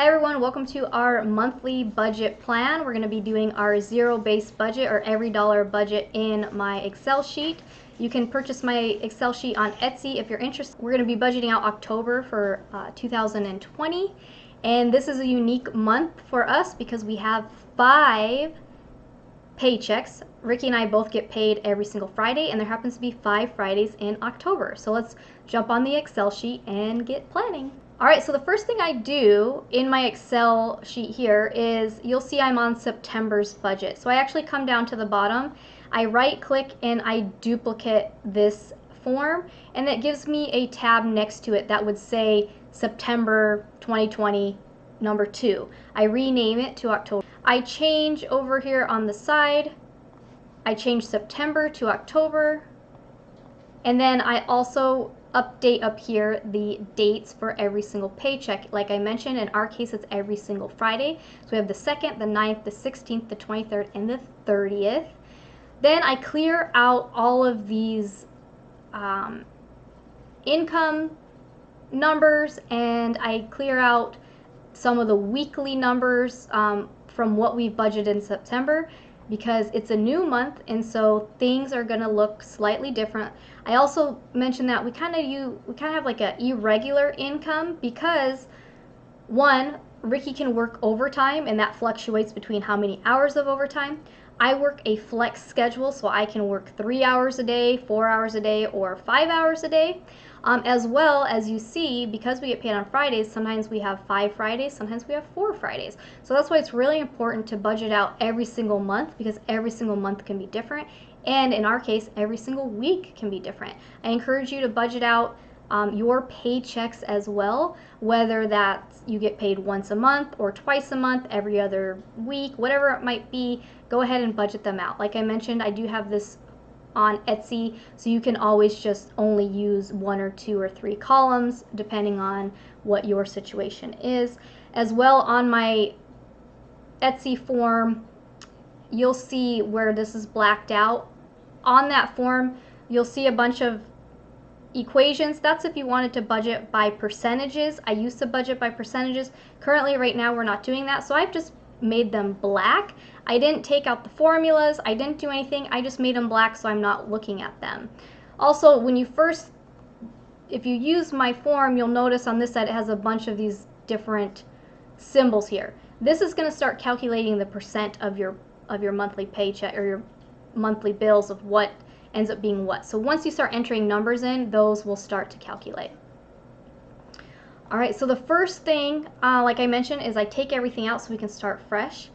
Hi everyone, welcome to our monthly budget plan. We're going to be doing our zero-based budget or every dollar budget in my Excel sheet. You can purchase my Excel sheet on Etsy if you're interested. We're going to be budgeting out October for 2020, and this is a unique month for us because we have 5 paychecks. Ricky and I both get paid every single Friday, and there happens to be 5 Fridays in October. So let's jump on the Excel sheet and get planning. Alright, so the first thing I do in my Excel sheet here is you'll see I'm on September's budget. So I actually come down to the bottom, I right click and I duplicate this form, and that gives me a tab next to it that would say September 2020 number 2. I rename it to October. I change over here on the side, I change September to October, and then I also update up here the dates for every single paycheck. Like I mentioned, in our case it's every single Friday. So we have the 2nd, the 9th, the 16th, the 23rd, and the 30th. Then I clear out all of these income numbers, and I clear out some of the weekly numbers from what we budgeted in September, because it's a new month and so things are going to look slightly different. I also mentioned that we kind of have like a irregular income because, one, Ricky can work overtime and that fluctuates between how many hours of overtime. I work a flex schedule, so I can work 3 hours a day, 4 hours a day, or 5 hours a day. As well as you see, because we get paid on Fridays, sometimes we have 5 Fridays, sometimes we have 4 Fridays. So that's why it's really important to budget out every single month, because every single month can be different. And in our case, every single week can be different. I encourage you to budget out your paychecks as well, whether that's you get paid once a month or twice a month, every other week, whatever it might be. Go ahead and budget them out. Like I mentioned, I do have this on Etsy, so you can always just only use 1 or 2 or 3 columns depending on what your situation is. As well, on my Etsy form, you'll see where this is blacked out. On that form, you'll see a bunch of equations. That's if you wanted to budget by percentages. I used to budget by percentages. Currently, right now, we're not doing that, so I've just made them black. I didn't take out the formulas, I didn't do anything, I just made them black so I'm not looking at them. Also, if you use my form, you'll notice on this side it has a bunch of these different symbols here. This is going to start calculating the percent of your monthly paycheck or your monthly bills of what ends up being what. So once you start entering numbers in, those will start to calculate. Alright, so the first thing, like I mentioned, is I take everything out so we can start fresh.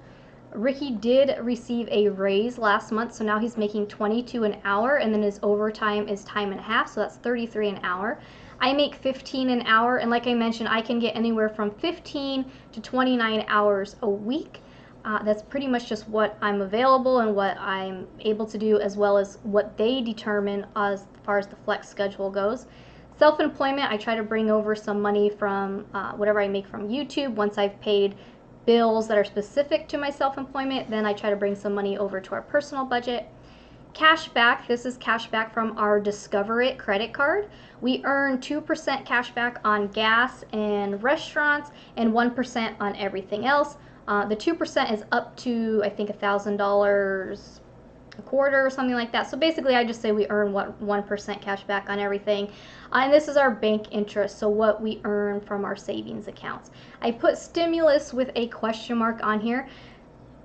Ricky did receive a raise last month, so now he's making $22 an hour, and then his overtime is time and a half, so that's $33 an hour. I make $15 an hour, and like I mentioned, I can get anywhere from 15 to 29 hours a week. That's pretty much just what I'm available and what I'm able to do, as well as what they determine as far as the flex schedule goes. Self-employment, I try to bring over some money from whatever I make from YouTube. Once I've paid bills that are specific to my self-employment, then I try to bring some money over to our personal budget. Cash back, this is cash back from our Discover It credit card. We earn 2% cash back on gas and restaurants and 1% on everything else. The 2% is up to, I think, $1,000 a quarter or something like that. So basically I just say we earn 1% cash back on everything. And this is our bank interest, so what we earn from our savings accounts. I put stimulus with a question mark on here.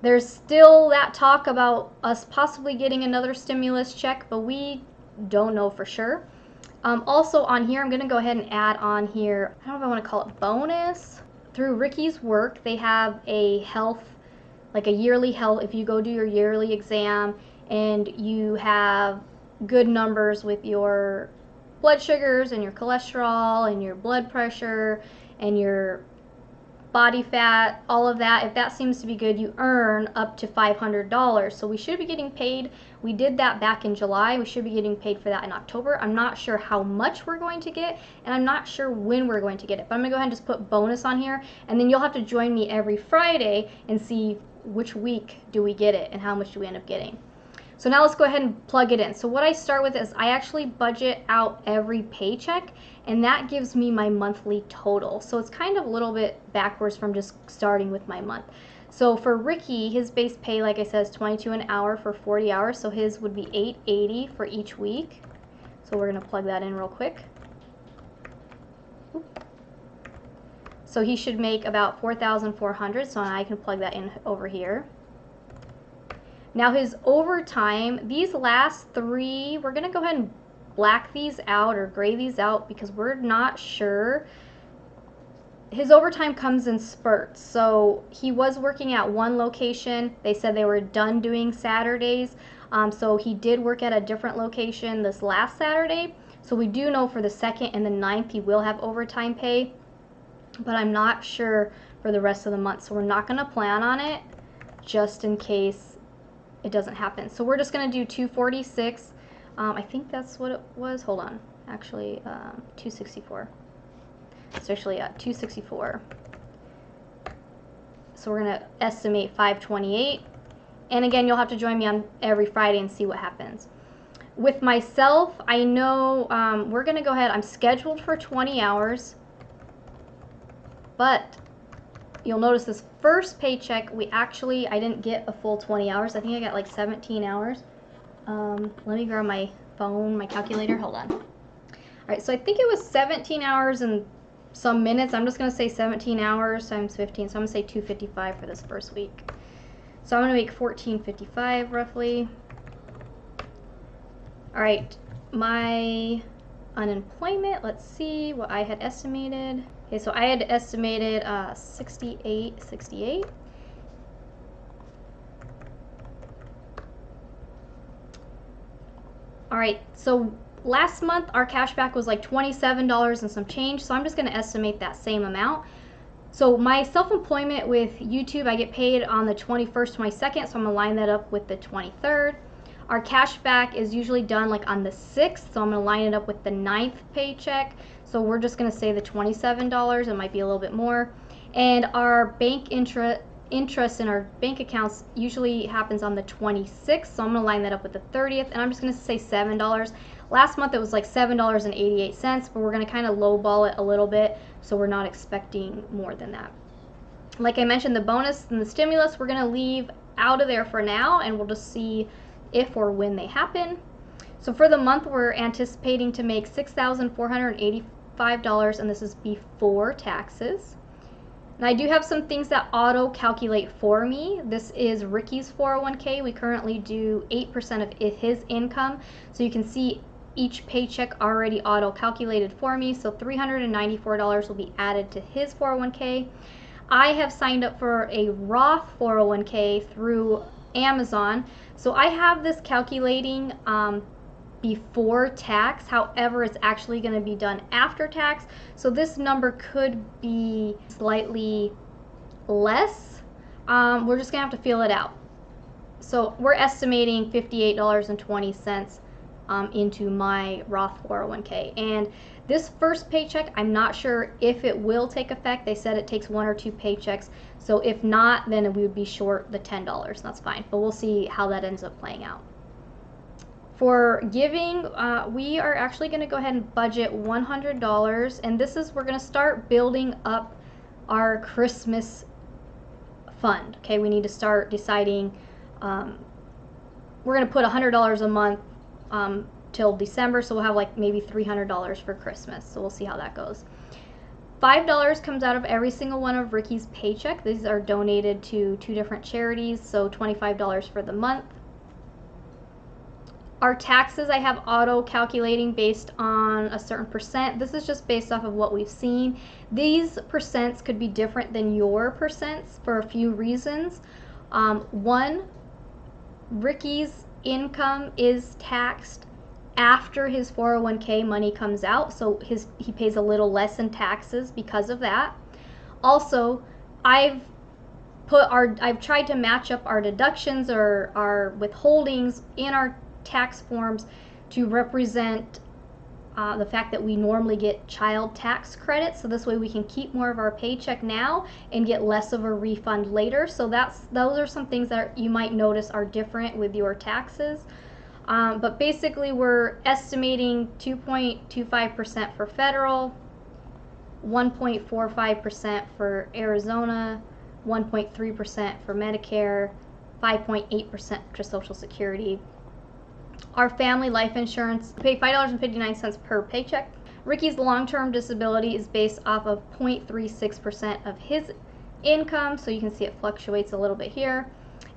There's still that talk about us possibly getting another stimulus check, but we don't know for sure. Also on here, I'm going to go ahead and add on here, I don't know if I want to call it bonus. Through Ricky's work, they have a health, like a yearly health, if you go do your yearly exam and you have good numbers with your blood sugars and your cholesterol and your blood pressure and your body fat, all of that, if that seems to be good, you earn up to $500. So we should be getting paid. We did that back in July. We should be getting paid for that in October. I'm not sure how much we're going to get, and I'm not sure when we're going to get it. But I'm going to go ahead and just put bonus on here, and then you'll have to join me every Friday and see which week do we get it and how much do we end up getting. So now let's go ahead and plug it in. So what I start with is I actually budget out every paycheck, and that gives me my monthly total. So it's kind of a little bit backwards from just starting with my month. So for Ricky, his base pay, like I said, is $22 an hour for 40 hours. So his would be $880 for each week. So we're going to plug that in real quick. So he should make about $4,400. So I can plug that in over here. Now his overtime, these last three, we're going to go ahead and black these out or gray these out because we're not sure. His overtime comes in spurts. So he was working at one location. They said they were done doing Saturdays. So he did work at a different location this last Saturday. So we do know for the 2nd and the 9th he will have overtime pay. But I'm not sure for the rest of the month. So we're not going to plan on it just in case it doesn't happen. So we're just going to do 246. I think that's what it was. Hold on. Actually, 264. It's actually 264. So we're going to estimate 528. And again, you'll have to join me on every Friday and see what happens. With myself, I know we're going to go ahead. I'm scheduled for 20 hours. But you'll notice this first paycheck, I didn't get a full 20 hours. I think I got like 17 hours. Let me grab my phone, my calculator. Hold on. All right, so I think it was 17 hours and some minutes. I'm just going to say 17 hours times 15. So I'm going to say 255 for this first week. So I'm going to make 1455 roughly. All right, my unemployment, let's see what I had estimated. Okay, so I had estimated 68. All right, so last month our cash back was like $27 and some change, so I'm just going to estimate that same amount. So my self-employment with YouTube, I get paid on the 21st, 22nd, so I'm going to line that up with the 23rd. Our cash back is usually done like on the 6th, so I'm going to line it up with the 9th paycheck. So we're just going to say the $27. It might be a little bit more. And our bank interest in our bank accounts usually happens on the 26th, so I'm going to line that up with the 30th. And I'm just going to say $7. Last month it was like $7.88, but we're going to kind of lowball it a little bit, so we're not expecting more than that. Like I mentioned, the bonus and the stimulus we're going to leave out of there for now, and we'll just see if or when they happen. So for the month, we're anticipating to make $6,485, and this is before taxes. And I do have some things that auto calculate for me. This is Ricky's 401k. We currently do 8% of his income. So you can see each paycheck already auto calculated for me. So $394 will be added to his 401k. I have signed up for a Roth 401k through Amazon. So I have this calculating before tax. However, it's actually going to be done after tax. So this number could be slightly less. We're just going to have to feel it out. So we're estimating $58.20 into my Roth 401k. And this first paycheck, I'm not sure if it will take effect. They said it takes 1 or 2 paychecks. So if not, then we would be short the $10. That's fine. But we'll see how that ends up playing out. For giving, we are actually going to go ahead and budget $100. And this is, we're going to start building up our Christmas fund. Okay, we need to start deciding, we're going to put $100 a month till December, so we'll have like maybe $300 for Christmas. So we'll see how that goes. $5 comes out of every single one of Ricky's paycheck. These are donated to 2 different charities, so $25 for the month. Our taxes, I have auto calculating based on a certain percent. This is just based off of what we've seen. These percents could be different than your percents for a few reasons. One, Ricky's income is taxed after his 401k money comes out, so he pays a little less in taxes because of that. Also, I've tried to match up our deductions or our withholdings in our tax forms to represent the fact that we normally get child tax credits, so this way we can keep more of our paycheck now and get less of a refund later. So those are some things that you might notice are different with your taxes. But basically we're estimating 2.25% for federal, 1.45% for Arizona, 1.3% for Medicare, 5.8% for Social Security. Our family life insurance, we pay $5.59 per paycheck. Ricky's long-term disability is based off of 0.36% of his income, so you can see it fluctuates a little bit here.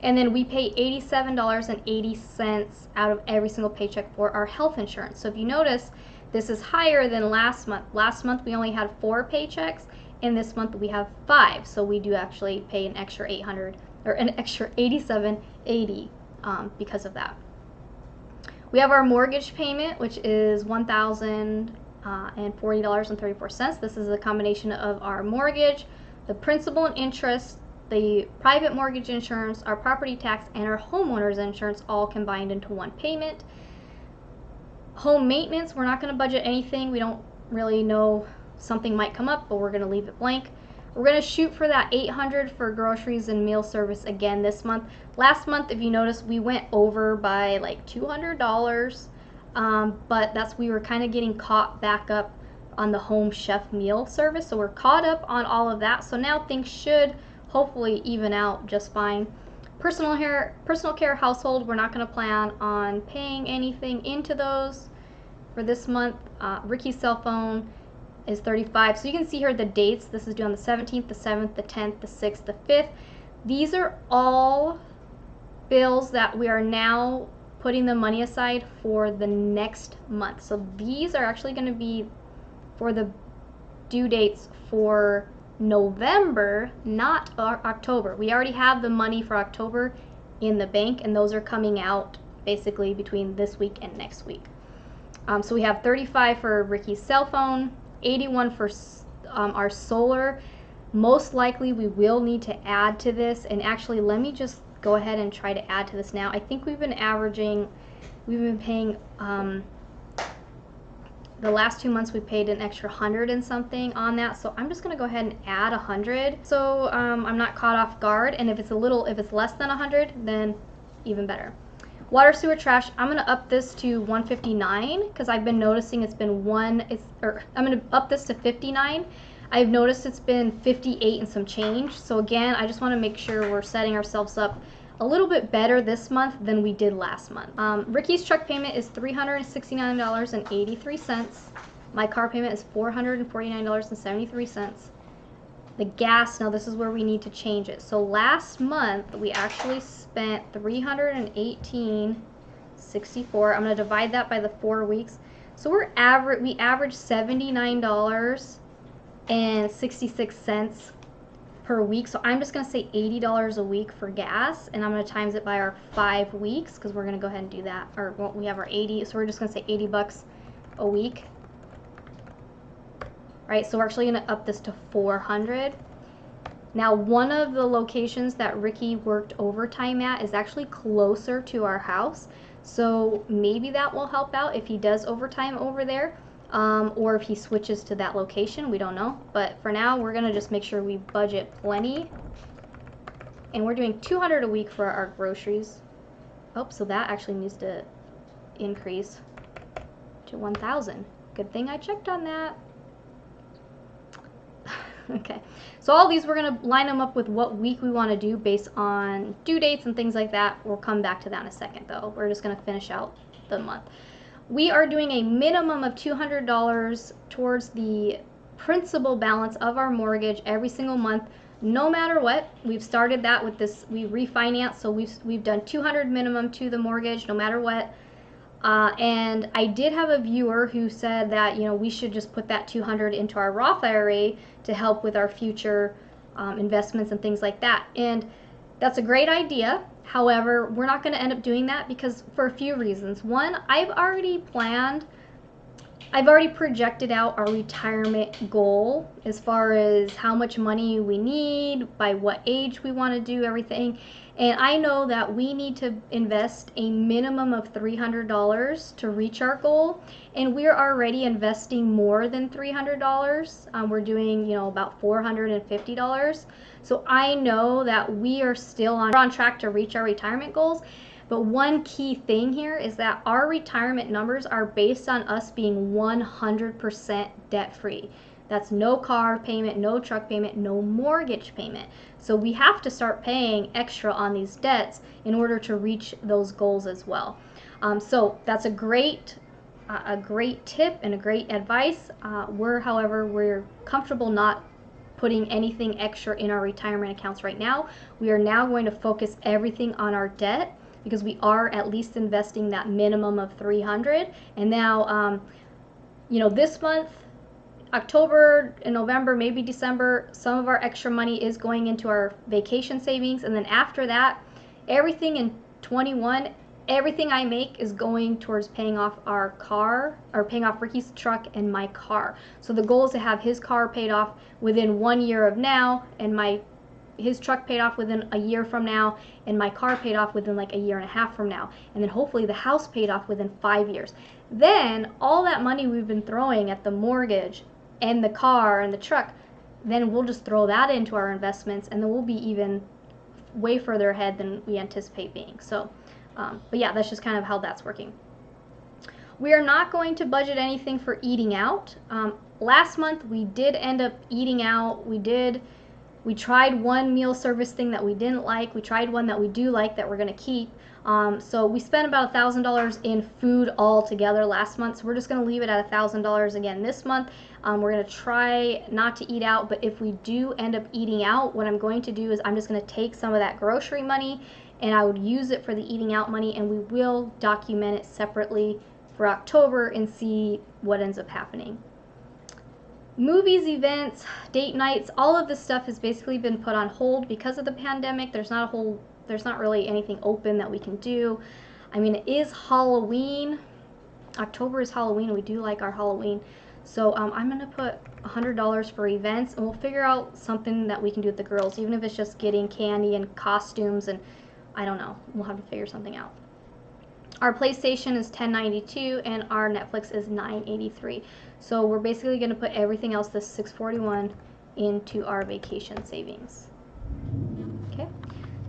And then we pay $87.80 out of every single paycheck for our health insurance. So if you notice, this is higher than last month. Last month we only had 4 paychecks, and this month we have 5. So we do actually pay an extra $87.80 because of that. We have our mortgage payment, which is $1,040.34. This is a combination of our mortgage, the principal and interest, the private mortgage insurance, our property tax, and our homeowner's insurance all combined into one payment. Home maintenance, we're not going to budget anything. We don't really know, something might come up, but we're going to leave it blank. We're going to shoot for that $800 for groceries and meal service again this month. Last month, if you notice, we went over by like $200, but we were kind of getting caught back up on the home chef meal service, so we're caught up on all of that. So now things should hopefully even out just fine. Personal care household, we're not going to plan on paying anything into those for this month. Ricky's cell phone is $35. So you can see here the dates. This is due on the 17th, the 7th, the 10th, the 6th, the 5th. These are all bills that we are now putting the money aside for the next month. So these are actually going to be for the due dates for November, not October. We already have the money for October in the bank, and those are coming out basically between this week and next week. So we have $35 for Ricky's cell phone, $81 for our solar. Most likely we will need to add to this, and actually let me just go ahead and try to add to this now. I think we've been paying the last 2 months we paid an extra 100 and something on that, so I'm just going to go ahead and add 100 so I'm not caught off guard. And if it's less than 100, then even better. Water, sewer, trash, I'm going to up this to 159 because I've been noticing I'm going to up this to 59. I've noticed it's been 58 and some change. So again, I just want to make sure we're setting ourselves up a little bit better this month than we did last month. Ricky's truck payment is $369.83. My car payment is $449.73. The gas, now this is where we need to change it. So last month we actually spent $318.64. I'm going to divide that by the 4 weeks. So we average $79.66 per week. So I'm just going to say $80 a week for gas, and I'm going to times it by our 5 weeks because we're going to go ahead and do that. Or well, we have our 80, so we're just going to say $80 a week. Right, so we're actually going to up this to 400. Now, one of the locations that Ricky worked overtime at is actually closer to our house, so maybe that will help out if he does overtime over there. Or if he switches to that location, we don't know. But for now, we're going to just make sure we budget plenty. And we're doing $200 a week for our groceries. Oh, so that actually needs to increase to $1,000. Good thing I checked on that. Okay, so all these we're going to line them up with what week we want to do based on due dates and things like that. We'll come back to that in a second, though. We're just going to finish out the month. We are doing a minimum of $200 towards the principal balance of our mortgage every single month, no matter what. We've started that with this, we refinanced, so we've done $200 minimum to the mortgage, no matter what. And I did have a viewer who said that, you know, we should just put that $200 into our Roth IRA to help with our future investments and things like that. And that's a great idea. However, we're not going to end up doing that because for a few reasons. One, I've already planned I've already projected out our retirement goal as far as how much money we need, by what age we want to do everything. And I know that we need to invest a minimum of $300 to reach our goal. And we're already investing more than $300. We're doing, about $450. So I know that we are still on track to reach our retirement goals. But one key thing here is that our retirement numbers are based on us being 100% debt free. That's no car payment, no truck payment, no mortgage payment. So we have to start paying extra on these debts in order to reach those goals as well. So that's a great tip and a great advice. However, we're comfortable not putting anything extra in our retirement accounts right now. We are now going to focus everything on our debt, because we are at least investing that minimum of $300. And now, this month, October and November, maybe December, some of our extra money is going into our vacation savings. And then after that, everything in 21, everything I make is going towards paying off our car, or paying off Ricky's truck and my car. So the goal is to have his car paid off within 1 year of now, and his truck paid off within a year from now, and my car paid off within like a year and a half from now, and then hopefully the house paid off within 5 years. Then all that money we've been throwing at the mortgage and the car and the truck, then we'll just throw that into our investments, and then we'll be even way further ahead than we anticipate being. So but yeah, that's just kind of how that's working. We are not going to budget anything for eating out. Last month we did end up eating out. We tried one meal service thing that we didn't like. We tried one that we do like that we're going to keep. So we spent about $1,000 in food altogether last month. So we're just going to leave it at $1,000 again this month. We're going to try not to eat out, but if we do end up eating out, what I'm going to do is I'm just going to take some of that grocery money and I would use it for the eating out money, and we will document it separately for October and see what ends up happening. Movies, events, date nights, all of this stuff has basically been put on hold because of the pandemic. There's not really anything open that we can do. I mean, it is Halloween. October is Halloween. We do like our Halloween. So I'm going to put $100 for events, and we'll figure out something that we can do with the girls, even if it's just getting candy and costumes, and I don't know. We'll have to figure something out. Our PlayStation is $10.92 and our Netflix is $9.83. So we're basically going to put everything else, this $641, into our vacation savings. Okay.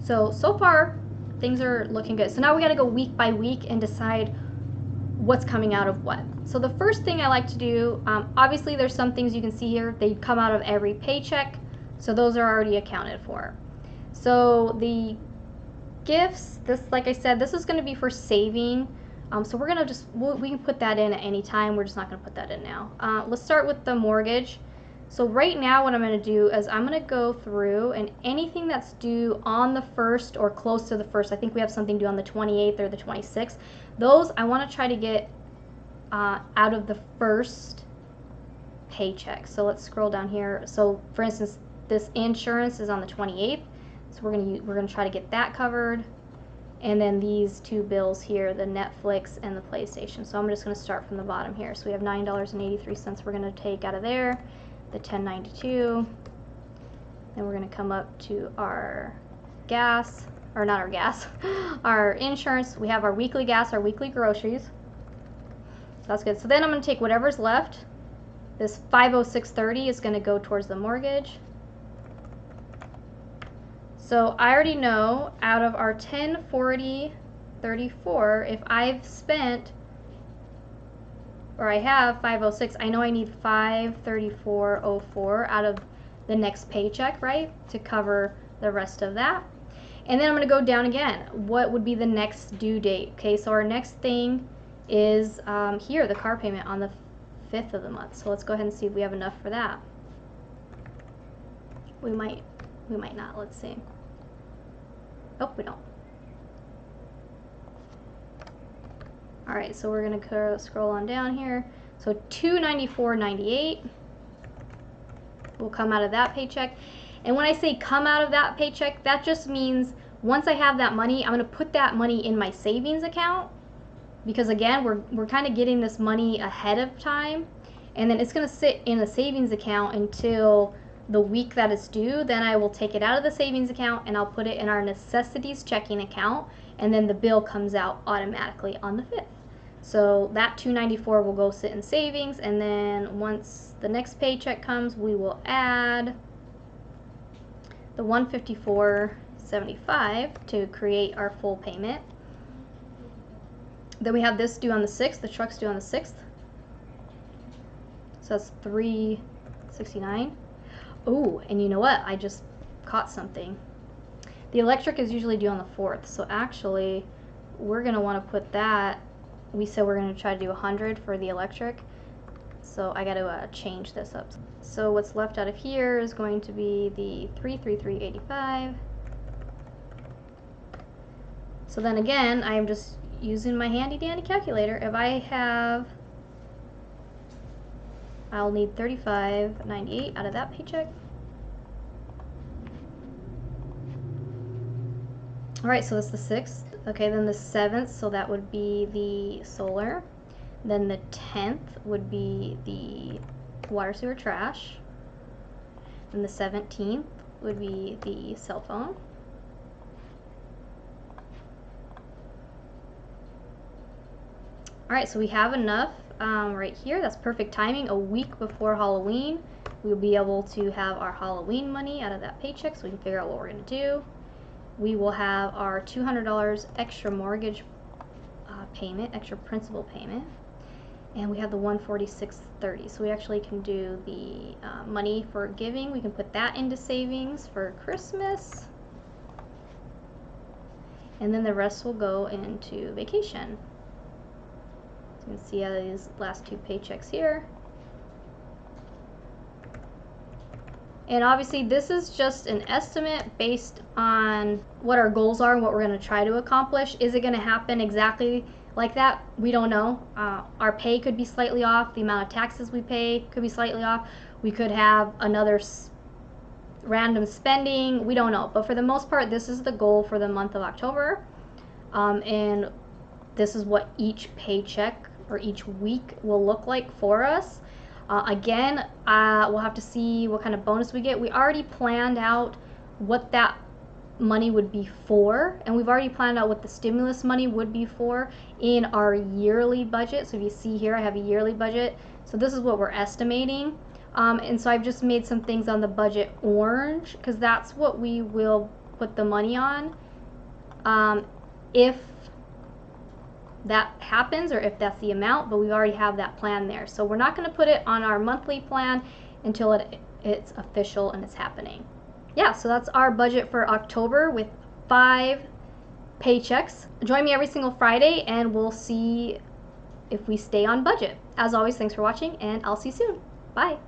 So far things are looking good. So now we got to go week by week and decide what's coming out of what. So the first thing I like to do, obviously there's some things you can see here. They come out of every paycheck. So those are already accounted for. So the gifts, like I said, this is going to be for saving. So we're going to we can put that in at any time. We're just not going to put that in now. Let's start with the mortgage. So right now what I'm going to do is I'm going to go through, and anything that's due on the 1st or close to the 1st, I think we have something due on the 28th or the 26th, those I want to try to get out of the first paycheck. So let's scroll down here. So for instance, this insurance is on the 28th. So we're going to try to get that covered. And then these two bills here, the Netflix and the PlayStation. So I'm just going to start from the bottom here. So we have $9.83 we're going to take out of there, the $10.92. Then we're going to come up to our gas, or not our gas, our insurance. We have our weekly gas, our weekly groceries. So that's good. So then I'm going to take whatever's left. This $506.30 is going to go towards the mortgage. So I already know out of our $1040.34, if I've spent, or I have $506, I know I need $534.04 out of the next paycheck, right, to cover the rest of that. And then I'm going to go down again. What would be the next due date? Okay, so our next thing is here, the car payment on the 5th of the month. So let's go ahead and see if we have enough for that. We might not. Let's see. Oh, we don't. All right, so we're going to scroll on down here. So $294.98 will come out of that paycheck. And when I say come out of that paycheck, that just means once I have that money, I'm going to put that money in my savings account. because again, we're kind of getting this money ahead of time, and then it's going to sit in a savings account until the week that it's due. Then I will take it out of the savings account and I'll put it in our necessities checking account, and then the bill comes out automatically on the 5th. So that $294 will go sit in savings, and then once the next paycheck comes, we will add the $154.75 to create our full payment. Then we have this due on the 6th. The truck's due on the 6th. So that's $369. Oh, and you know what? I just caught something. The electric is usually due on the 4th. So actually, we're going to want to put that. We said we're going to try to do 100 for the electric. So I got to change this up. So what's left out of here is going to be the $333.85. So then again, I'm just using my handy dandy calculator. If I have, I'll need $35.98 out of that paycheck. All right, so that's the 6th. Okay, then the 7th, so that would be the solar. Then the 10th would be the water, sewer, trash. And the 17th would be the cell phone. All right, so we have enough right here. That's perfect timing. A week before Halloween, we'll be able to have our Halloween money out of that paycheck, so we can figure out what we're going to do. We will have our $200 extra mortgage payment, extra principal payment, and we have the $146.30. So we actually can do the money for giving. We can put that into savings for Christmas, and then the rest will go into vacation. So you can see these last 2 paychecks here. And obviously this is just an estimate based on what our goals are and what we're going to try to accomplish. Is it going to happen exactly like that? We don't know. Our pay could be slightly off. The amount of taxes we pay could be slightly off. We could have another random spending. We don't know. But for the most part, this is the goal for the month of October. And this is what each paycheck or each week will look like for us. Again, we'll have to see what kind of bonus we get. We already planned out what that money would be for, and we've already planned out what the stimulus money would be for in our yearly budget. So if you see here, I have a yearly budget. So this is what we're estimating. And so I've just made some things on the budget orange, because that's what we will put the money on if that happens, or if that's the amount, but we already have that plan there. So we're not going to put it on our monthly plan until it's official and it's happening. Yeah, so that's our budget for October with 5 paychecks. Join me every single Friday and we'll see if we stay on budget. As always, thanks for watching, and I'll see you soon. Bye.